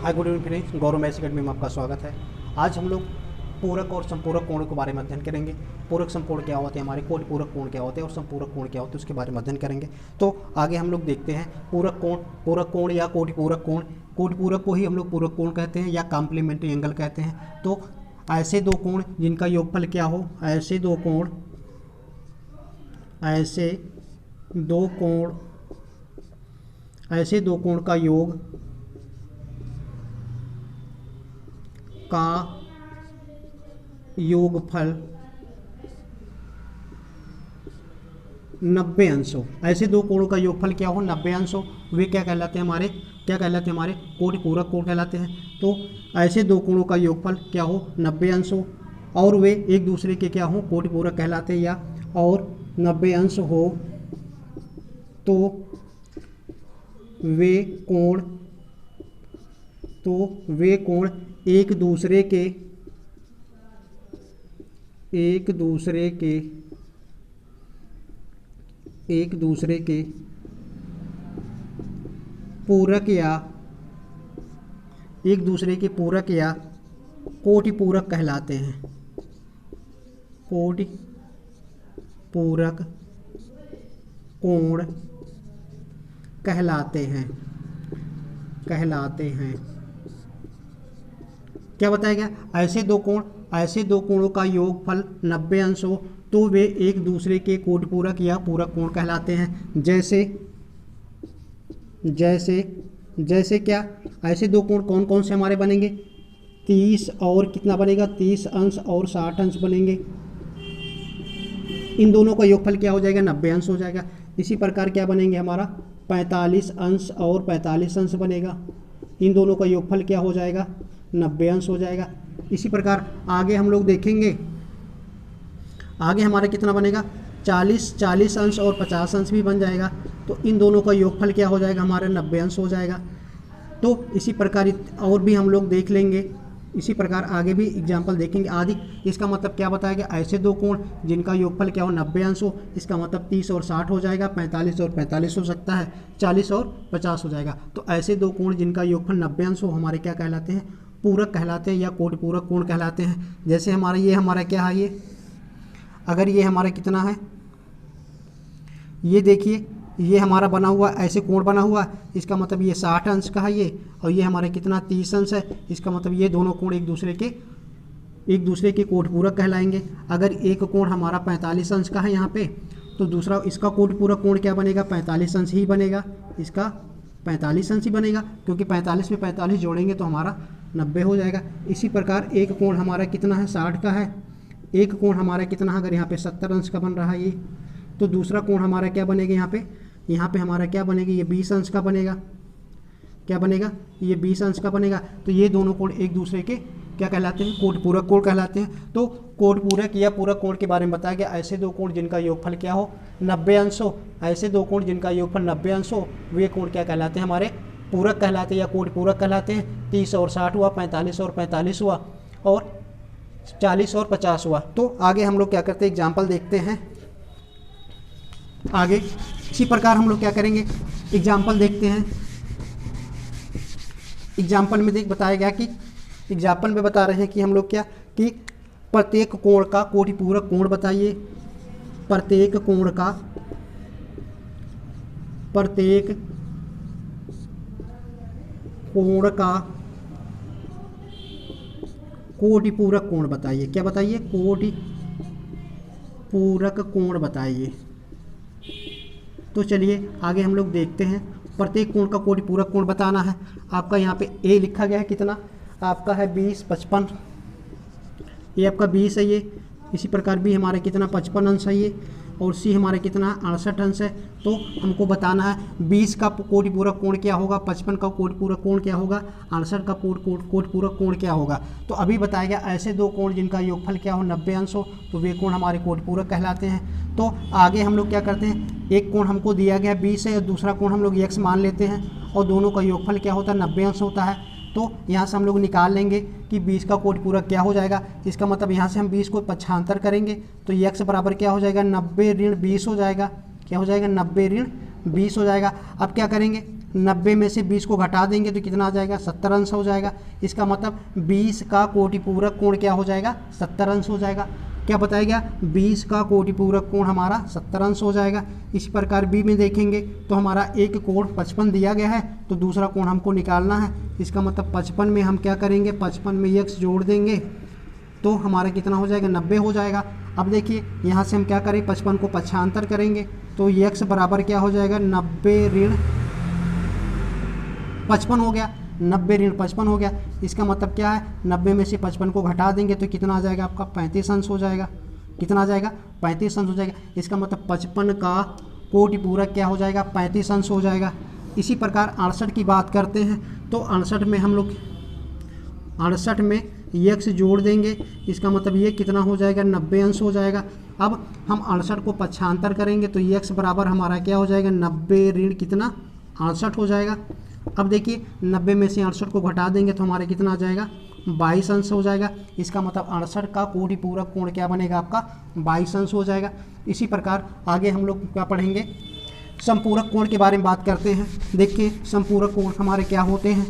Hi good evening friends, गौरव maths academy में आपका स्वागत है। आज हम लोग पूरक और संपूरक कोणों के बारे में अध्ययन करेंगे। पूरक संपूर्ण क्या होते हैं, हमारे कोटि पूरक कोण क्या होते हैं और संपूरक कोण क्या होते हैं, उसके बारे में अध्ययन करेंगे। तो आगे हम लोग देखते हैं पूरक कोण या कोटि पूरक कोण। कोटि पूरक को ही हम लोग पूरक कोण कहते हैं या कॉम्प्लीमेंट्री एंगल कहते हैं। तो ऐसे दो कोण जिनका योगफल क्या हो, ऐसे दो कोण का योग का योगफल 90 अंश हो। ऐसे दो कोणों का योगफल क्या हो, 90 अंश हो, वे क्या कहलाते हैं, हमारे कोटि पूरक कोण कहलाते हैं। तो ऐसे दो कोणों का योगफल क्या हो, 90 अंश हो और वे एक दूसरे के क्या हो, कोटि पूरक कहलाते हैं। या और 90 अंश हो तो वे कोण एक दूसरे के पूरक या कोटि पूरक कहलाते हैं। कोटि पूरक कोण कहलाते हैं। क्या बताया गया, ऐसे दो कोणों का योगफल 90 अंश हो तो वे एक दूसरे के कोटि पूरक या पूरक कोण कहलाते हैं। जैसे क्या, ऐसे दो कोण कौन कौन से हमारे बनेंगे, 30 और कितना बनेगा, 30 अंश और 60 अंश बनेंगे। इन दोनों का योगफल क्या हो जाएगा, 90 अंश हो जाएगा। इसी प्रकार क्या बनेंगे, हमारा 45 अंश और 45 अंश बनेगा। इन दोनों का योगफल क्या हो जाएगा, 90 अंश हो जाएगा। इसी प्रकार आगे हम लोग देखेंगे, आगे हमारा कितना बनेगा, 40 अंश और 50 अंश भी बन जाएगा। तो इन दोनों का योगफल क्या हो जाएगा, हमारा 90 अंश हो जाएगा। तो इसी प्रकार और भी हम लोग देख लेंगे। इसी प्रकार आगे भी एग्जाम्पल देखेंगे आदि। इसका मतलब क्या बताया गया, ऐसे दो कोण जिनका योगफल क्या हो, 90 अंश हो, इसका मतलब 30 और 60 हो जाएगा, 45 और 45 हो सकता है, 40 और 50 हो जाएगा। तो ऐसे दो कोण जिनका योगफल 90 अंश हो हमारे क्या कहलाते हैं, पूरक कहलाते हैं या कोटि पूरक कोण कहलाते हैं। जैसे हमारा क्या है, ये अगर ये हमारा कितना है, ये देखिए, ये हमारा बना हुआ ऐसे कोण बना हुआ है, इसका मतलब ये 60 अंश का है ये, और ये हमारे कितना 30 अंश है, इसका मतलब ये दोनों कोण एक दूसरे के कोटि पूरक कहलाएंगे। अगर एक कोण हमारा 45 अंश का है यहाँ पे, तो दूसरा इसका कोटि पूरक कोण क्या बनेगा, 45 अंश ही बनेगा। इसका 45 अंश ही बनेगा, क्योंकि 45 में 45 जोड़ेंगे तो हमारा 90 हो जाएगा। इसी प्रकार एक कोण हमारा कितना है, 60 का है, एक कोण हमारा कितना है, अगर यहाँ पे 70 अंश का बन रहा है ये, तो दूसरा कोण हमारा क्या बनेगा, यहाँ पे हमारा क्या बनेगा, ये 20 अंश का बनेगा। क्या बनेगा, ये 20 अंश का बनेगा। तो ये दोनों कोण एक दूसरे के क्या कहलाते हैं, कोटि पूरक कोण कहलाते हैं। तो कोटि पूरक या पूरक कोण के बारे में बताया गया, ऐसे दो कोण जिनका योगफल क्या हो, 90 अंश हो, ऐसे दो कोण जिनका योगफल 90 अंश हो, वे कोण क्या कहलाते हैं, हमारे पूरक कहलाते हैं या कोटि पूरक कहलाते हैं। 30 और 60 हुआ, 45 और 45 हुआ, और 40 और 50 हुआ। तो आगे हम लोग क्या करते हैं, एग्जाम्पल देखते हैं आगे। इसी प्रकार हम लोग क्या करेंगे, एग्जाम्पल देखते हैं। एग्जाम्पल में बताया गया कि एग्जाम्पल में बता रहे हैं कि हम लोग क्या, कि प्रत्येक कोण का कोटि पूरक कोण बताइए। प्रत्येक कोण का कोटि पूरक कोण बताइए। क्या बताइए, कोटि पूरक कोण बताइए। तो चलिए आगे हम लोग देखते हैं। प्रत्येक कोण का कोटि पूरक कोण बताना है। आपका यहाँ पे ए लिखा गया है, कितना आपका है 20, 55, ये आपका 20 है ये। इसी प्रकार भी हमारे कितना 55 अंश है ये, और सी हमारे कितना 68 अंश है। तो हमको बताना है 20 का कोटि पूरक कोण क्या होगा, 55 का कोटि पूरक कोण क्या होगा, 68 का कोटि पूरक कोण क्या होगा। तो अभी बताया गया ऐसे दो कोण जिनका योगफल क्या हो, 90 अंश हो, तो वे कोण हमारे कोटि पूरक कहलाते हैं। तो आगे हम लोग क्या करते हैं, एक कोण हमको दिया गया 20 है और दूसरा कोण हम लोग x मान लेते हैं, और दोनों का योगफल क्या होता है, 90 अंश होता है। तो यहाँ से हम लोग निकाल लेंगे कि 20 का कोटि पूरक क्या हो जाएगा। इसका मतलब यहाँ से हम 20 को पक्षांतर करेंगे तो x बराबर क्या हो जाएगा, 90 ऋण 20 हो जाएगा। क्या हो जाएगा, 90 ऋण 20 हो जाएगा। अब क्या करेंगे, 90 में से 20 को घटा देंगे तो कितना आ जाएगा, 70 अंश हो जाएगा। इसका मतलब 20 का कोटिपूरक कोण क्या हो जाएगा, 70 अंश हो जाएगा। क्या बताया गया, 20 का कोटिपूरक कोण हमारा 70 अंश हो जाएगा। इसी प्रकार बी में देखेंगे तो हमारा एक कोण 55 दिया गया है, तो दूसरा कोण हमको निकालना है। इसका मतलब 55 में हम क्या करेंगे, 55 में x जोड़ देंगे तो हमारा कितना हो जाएगा, 90 हो जाएगा। अब देखिए यहाँ से हम क्या करें, 55 को पक्षांतर करेंगे तो x बराबर क्या हो जाएगा, 90 ऋण 55 हो गया, 90 ऋण 55 हो गया। इसका मतलब क्या है, 90 में से 55 को घटा देंगे तो कितना आ जाएगा आपका, 35 अंश हो जाएगा। कितना आ जाएगा, 35 अंश हो जाएगा। इसका मतलब 55 का कोटिपूरक क्या हो जाएगा, 35 अंश हो जाएगा। इसी प्रकार 68 की बात करते हैं तो 68 में हम लोग 68 में x जोड़ देंगे। इसका मतलब ये कितना हो जाएगा, 90 अंश हो जाएगा। अब हम 68 को पक्षांतर करेंगे तो x बराबर हमारा क्या हो जाएगा, 90 ऋण कितना, 68 हो जाएगा। अब देखिए 90 में से 68 को घटा देंगे तो हमारे कितना आ जाएगा, 22 अंश हो जाएगा। इसका मतलब 68 का कोटिपूरक कोण क्या बनेगा आपका, 22 अंश हो जाएगा। इसी प्रकार आगे हम लोग क्या पढ़ेंगे, समपूरक कोण के बारे में बात करते हैं। देखिए समपूरक कोण हमारे क्या होते हैं,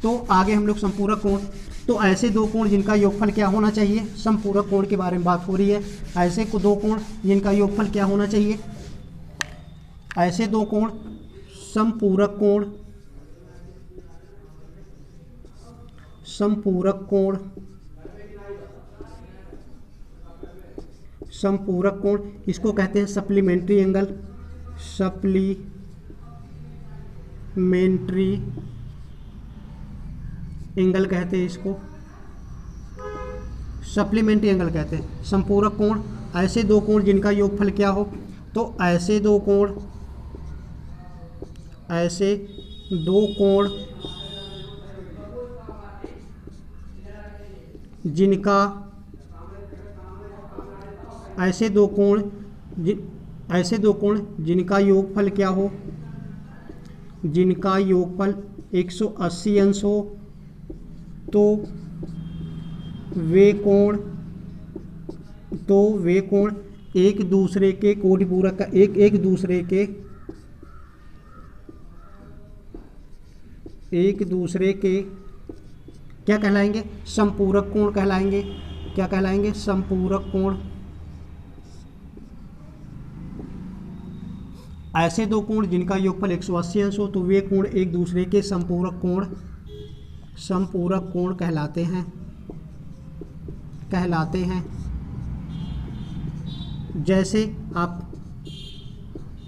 तो आगे हम लोग समपूरक कोण, तो ऐसे दो कोण जिनका योगफल क्या होना चाहिए, समपूरक कोण के बारे में बात हो रही है। ऐसे को दो कोण जिनका योगफल क्या होना चाहिए, ऐसे दो कोण समपूरक कोण, समपूरक कोण, समपूरक कोण, इसको कहते हैं सप्लीमेंट्री एंगल, सप्लीमेंट्री एंगल कहते हैं इसको, सप्लीमेंट्री एंगल कहते हैं। समपूरक कोण ऐसे दो कोण जिनका योगफल क्या हो, तो ऐसे दो कोण, ऐसे दो कोण जिनका, ऐसे दो कोण ऐसे दो कोण जिनका योगफल क्या हो, जिनका योगफल 180 अंश हो, तो वे कोण एक दूसरे के कोटिपूरक का एक दूसरे के क्या कहलाएंगे, समपूरक कोण कहलाएंगे। क्या कहलाएंगे, समपूरक कोण। ऐसे दो कोण जिनका योगफल 180 अंश हो तो वे कोण एक दूसरे के समपूरक कोण कहलाते हैं।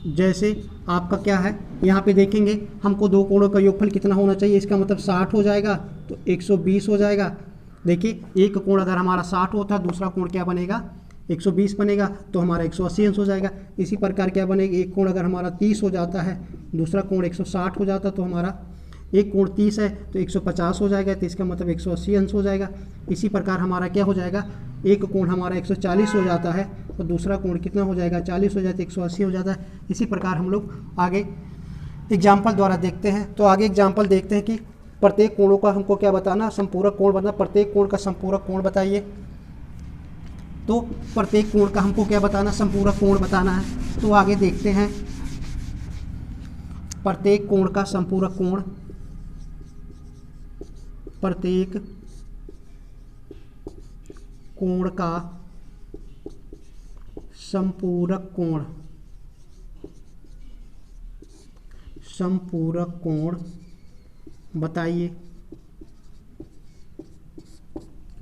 जैसे आपका क्या है, यहाँ पे देखेंगे हमको दो कोणों का योगफल कितना होना चाहिए, इसका मतलब 60 हो जाएगा तो 120 हो जाएगा। देखिए एक कोण अगर हमारा 60 होता है, दूसरा कोण क्या बनेगा, 120 बनेगा, तो हमारा 180 अंश हो जाएगा। इसी प्रकार क्या बनेगा, एक कोण अगर हमारा 30 हो जाता है, दूसरा कोण 160 हो जाता है, तो हमारा एक कोण 30 है तो 150 हो जाएगा, तो इसका मतलब 180 अंश हो जाएगा। इसी प्रकार हमारा क्या हो जाएगा, एक कोण हमारा 140 हो जाता है और दूसरा कोण कितना हो जाएगा, 40 हो जाता है, 180 हो जाता है। इसी प्रकार हम लोग आगे एग्जाम्पल द्वारा देखते हैं। तो आगे एग्जाम्पल देखते हैं कि प्रत्येक कोणों का हमको क्या बताना, संपूरक कोण बताना। प्रत्येक कोण का संपूरक कोण बताइए। तो प्रत्येक कोण का हमको क्या बताना, संपूरक कोण बताना है। तो आगे देखते हैं प्रत्येक कोण का संपूरक कोण, प्रत्येक कोण का संपूरक कोण, संपूरक कोण बताइए।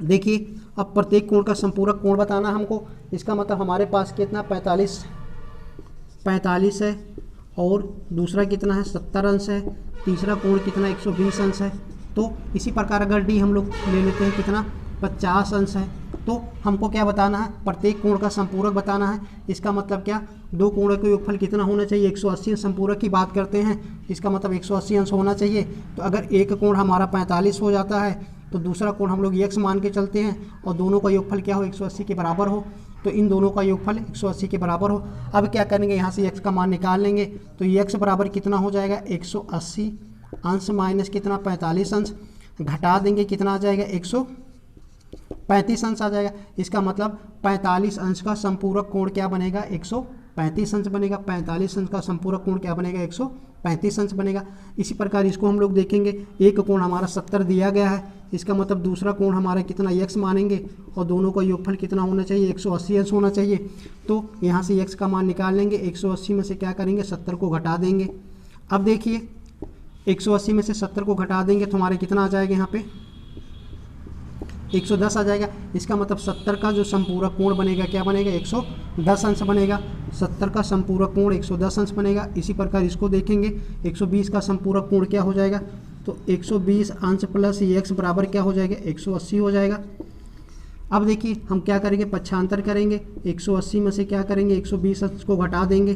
देखिए अब प्रत्येक कोण का संपूरक कोण बताना हमको, इसका मतलब हमारे पास कितना 45 है और दूसरा कितना है 70 अंश है, तीसरा कोण कितना 120 अंश है। तो इसी प्रकार अगर डी हम लोग ले लेते हैं कितना 50 अंश है, तो हमको क्या बताना है, प्रत्येक कोण का संपूरक बताना है। इसका मतलब क्या, दो कोणों का योगफल कितना होना चाहिए, 180 अंश। संपूरक की बात करते हैं, इसका मतलब 180 अंश होना चाहिए। तो अगर एक कोण हमारा 45 हो जाता है तो दूसरा कोण हम लोग x मान के चलते हैं और दोनों का योगफल क्या हो, 180 के बराबर हो, तो इन दोनों का योगफल 180 के बराबर हो। अब क्या करेंगे, यहाँ से x का मान निकाल लेंगे, तो x बराबर कितना हो जाएगा, 180 अंश माइनस कितना 45 अंश, घटा देंगे कितना आ जाएगा, 135 अंश आ जाएगा। इसका मतलब 45 अंश का संपूरक कोण क्या बनेगा, 35 अंश बनेगा। 45 अंश का संपूरक कोण क्या बनेगा? 135 अंश बनेगा। इसी प्रकार इसको हम लोग देखेंगे, एक कोण हमारा 70 दिया गया है, इसका मतलब दूसरा कोण हमारा कितना x मानेंगे और दोनों का योगफल कितना होना चाहिए? 180 अंश होना चाहिए। तो यहाँ से x का मान निकाल लेंगे, 180 में से क्या करेंगे? 70 को घटा देंगे। अब देखिए 180 में से 70 को घटा देंगे तो हमारे कितना आ जाएगा? यहाँ पे 110 आ जाएगा। इसका मतलब 70 का जो संपूरक कोण बनेगा क्या बनेगा? 110 अंश बनेगा। 70 का संपूरक कोण 110 अंश बनेगा। इसी प्रकार इसको देखेंगे, 120 का संपूरक कोण क्या हो जाएगा? तो 120 अंश प्लस x बराबर क्या हो जाएगा? 180 हो जाएगा। अब देखिए हम क्या करेंगे? पक्षांतर करेंगे। 180 में से क्या करेंगे? 120 अंश को घटा देंगे।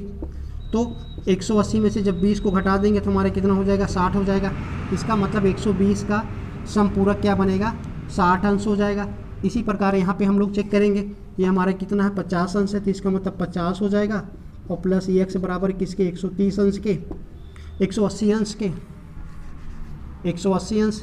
तो 180 में से जब 20 को घटा देंगे तो हमारा कितना हो जाएगा? 60 हो जाएगा। इसका मतलब 120 का संपूरक क्या बनेगा? 60 अंश हो जाएगा। इसी प्रकार यहाँ पे हम लोग चेक करेंगे, ये हमारा कितना है? 50 अंश है, तो इसका मतलब 50 हो जाएगा। और प्लस x बराबर किसके? 130 अंश के, 180 अंश के, 180 अंश।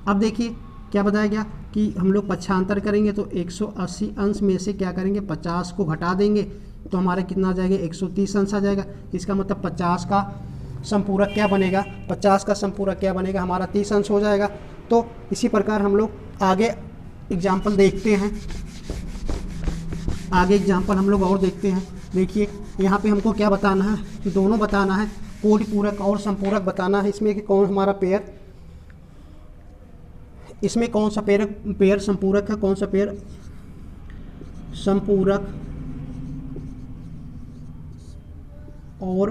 अब देखिए क्या बताया गया कि हम लोग पक्षांतर करेंगे तो 180 अंश में से क्या करेंगे? 50 को घटा देंगे तो हमारा कितना आ जाएगा? 130 अंश आ जाएगा। इसका मतलब 50 का संपूरक क्या बनेगा? 50 का संपूरक क्या बनेगा? हमारा 30 अंश हो जाएगा। तो इसी प्रकार हम लोग आगे एग्जाम्पल देखते हैं, आगे एग्जाम्पल हम लोग और देखते हैं। देखिए यहाँ पे हमको क्या बताना है? कि दोनों बताना है, कोटि पूरक और संपूरक बताना है। इसमें कि कौन हमारा पेयर, इसमें कौन सा पेयर संपूरक है, कौन सा पेयर संपूरक और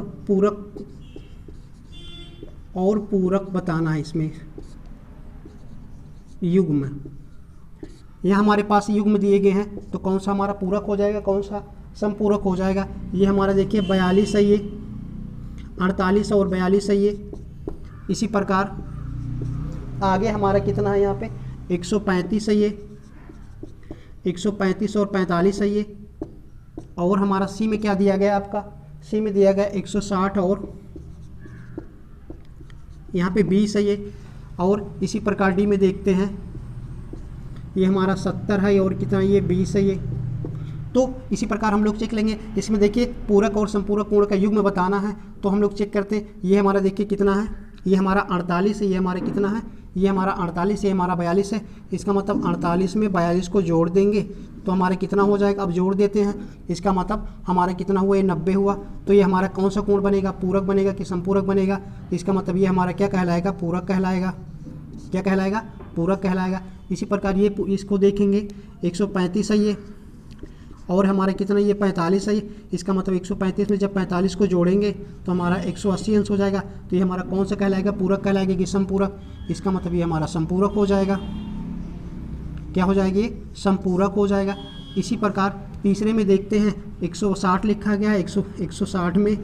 पूरक बताना है। इसमें युग्म, यहाँ हमारे पास युग्म दिए गए हैं, तो कौन सा हमारा पूरक हो जाएगा, कौन सा संपूरक हो जाएगा? ये हमारा देखिए 42 है, ये 48 और 42 है ये। इसी प्रकार आगे हमारा कितना है? यहाँ पे 135 है ये, 135 और 45 है ये। और हमारा सी में क्या दिया गया? आपका सी में दिया गया 160 और यहाँ पे 20 है ये। और इसी प्रकार डी में देखते हैं, ये हमारा 70 है और कितना? ये 20 है ये। तो इसी प्रकार हम लोग चेक लेंगे। इसमें देखिए पूरक और संपूरक कोण का युग्म बताना है, तो हम लोग चेक करते हैं। ये हमारा देखिए कितना है? ये हमारा 48 है, ये हमारा कितना है? ये हमारा 48, ये हमारा 42 है। इसका मतलब 48 में 42 को जोड़ देंगे तो हमारा कितना हो जाएगा? अब जोड़ देते हैं। इसका मतलब हमारा कितना हुआ? ये 90 हुआ। तो ये हमारा कौन सा कोण बनेगा? पूरक बनेगा कि संपूरक बनेगा? इसका मतलब ये हमारा क्या कहलाएगा? पूरक कहलाएगा। क्या कहलाएगा? पूरक कहलाएगा। इसी प्रकार ये इसको देखेंगे, 135 है ये और हमारा कितना? ये 45 है ये। इसका मतलब 135 में जब 45 को जोड़ेंगे तो हमारा 180 अंश हो जाएगा। तो ये हमारा कौन सा कहलाएगा? पूरक कहलाएगा कि संपूरक? इसका मतलब ये हमारा संपूरक हो जाएगा। क्या हो जाएगा? ये संपूरक हो जाएगा। इसी प्रकार तीसरे में देखते हैं, 160 लिखा गया है, 160 में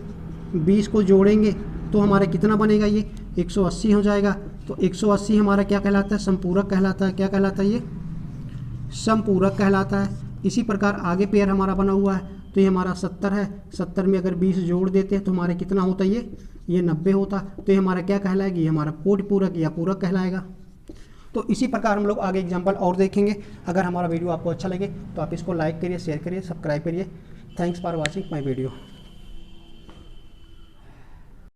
20 को जोड़ेंगे तो हमारा कितना बनेगा? ये 180 हो जाएगा। तो 180 हमारा क्या कहलाता है? संपूरक कहलाता है। क्या कहलाता है? ये संपूरक कहलाता है। इसी प्रकार आगे पेयर हमारा बना हुआ है, तो ये हमारा 70 है। 70 में अगर 20 जोड़ देते हैं तो हमारे कितना होता है? ये 90 होता। तो ये हमारा क्या कहलाएगा? ये हमारा कोटि पूरक या पूरक कहलाएगा। तो इसी प्रकार हम लोग आगे एग्जाम्पल और देखेंगे। अगर हमारा वीडियो आपको अच्छा लगे तो आप इसको लाइक करिए, शेयर करिए, सब्सक्राइब करिए। Thanks for watching my video.